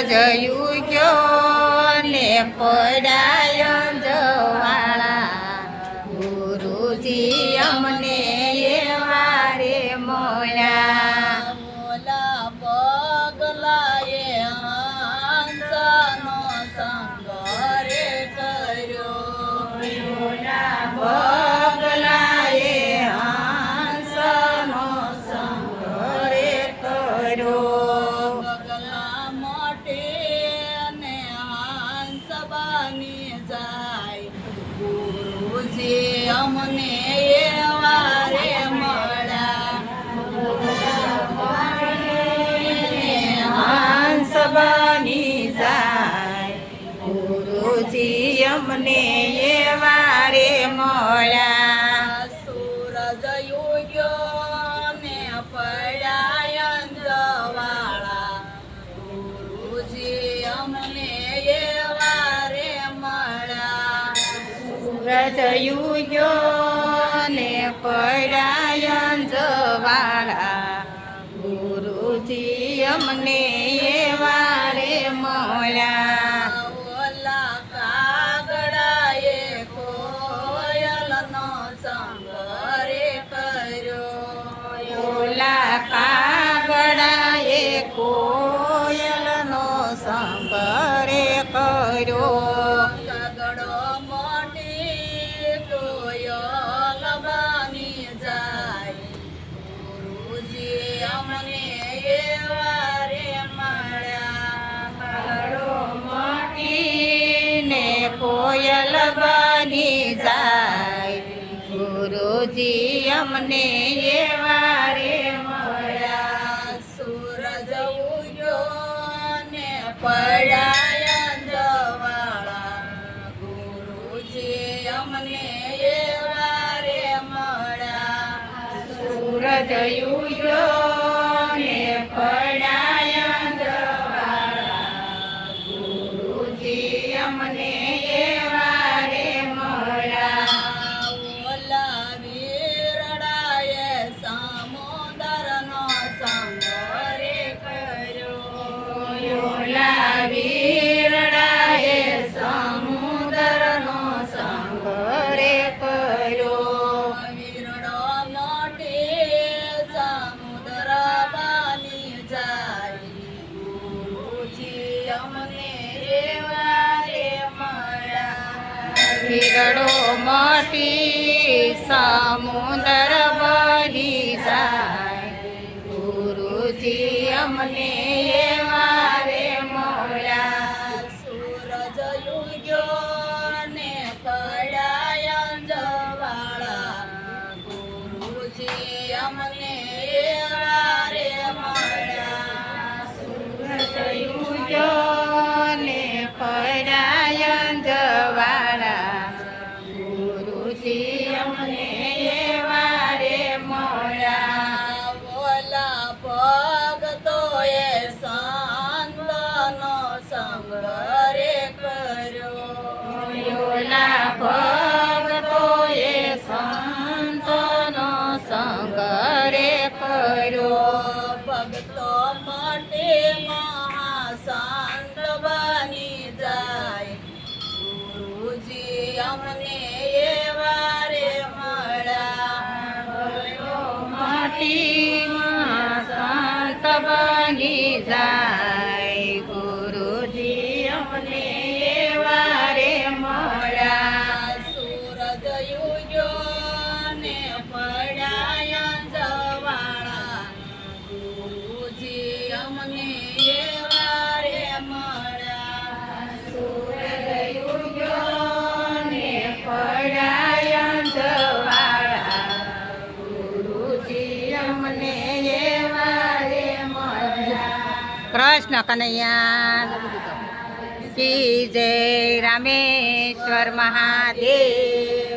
યુગ્યો ને પડાય જવાળા ગુરુજી અમને એવા રે મળ્યા મોલા પગલાએ હંસનો સંગ રે કર્યો પગલાએ હંસનો સંગ રે કર્યો પગલા મોટે ને હંસ બની જાય ગુરુજી અમને એવા રે મળ્યા હંસ બની જાય ગુરુજી અમને એવા રે મળ્યા સૂરજ યુગ્યો ને પડ્યા અંજવાળા ગુરુજી અમને એવા રે મળ્યા સૂરજ યુગ્યો ને પડાય જવાળા ગુરુજી અમને એવા રે મળ્યા ઓલા કાગડાએ કોયલનો સંગ રે કર્યો ઓલા કાગડાએ કોયલનો સંગ રે કર્યો કાગડો મોટી કોયલ બની જાય ગુરુજી અમને એવા રે મળ્યા ને કોયલ બની જાય ગુરુજી અમને એવા રે મળ્યા સૂરજ ઉગ્યો ને પડ્યા અંજવાળા ગુરુજી અમને એવા રે મળ્યા સૂરજ યુગ્યો ને પડાય જવાળા ગુરુજી અમને એવા રે મળ્યા ઓલા વીરડાએ સમુદરનો સંગ રે કર્યો ઓલા વીરડાએ સમુદરનો સંગ રે કર્યો વીરડો મોટે સમુદ્ર બની જાય ગુરુજી અમને એવા રે મળ્યા વીરડો મોટી સમુદર બની જાય ગુરુજી અમને એવા રે મળ્યા સૂરજ યુગ્યો ને પડ્યા અંજવાળા ગુરુજી અમને એવા રે મળ્યા સૂરજ યુગ્યો ને પડાય જવાળા ગુરુજી અમને એવા રે મળ્યા ઓલા ભગતોએ સંતનો સંગ રે કર્યો ઓલા ભક્તોએ સંતનો સંગ રે કર્યો ભક્તો માટે મહાસંત બની જાય ગુરુજી અમને એવા રે મળ્યા માટીમાં સંત બની જાય ગુરુજી અમને એવા રે મળ્યા સૂરજ યુગ્યો ને પડ્યા જવાળા ગુરુજી અમને એવા રે મળ્યા સૂરજ યુગ્યો ને પડાય જવાળા ગુરુજી અમને એવા રે મળ્યા કૃષ્ણ કનૈયા કી જય રામેશ્વર મહાદેવ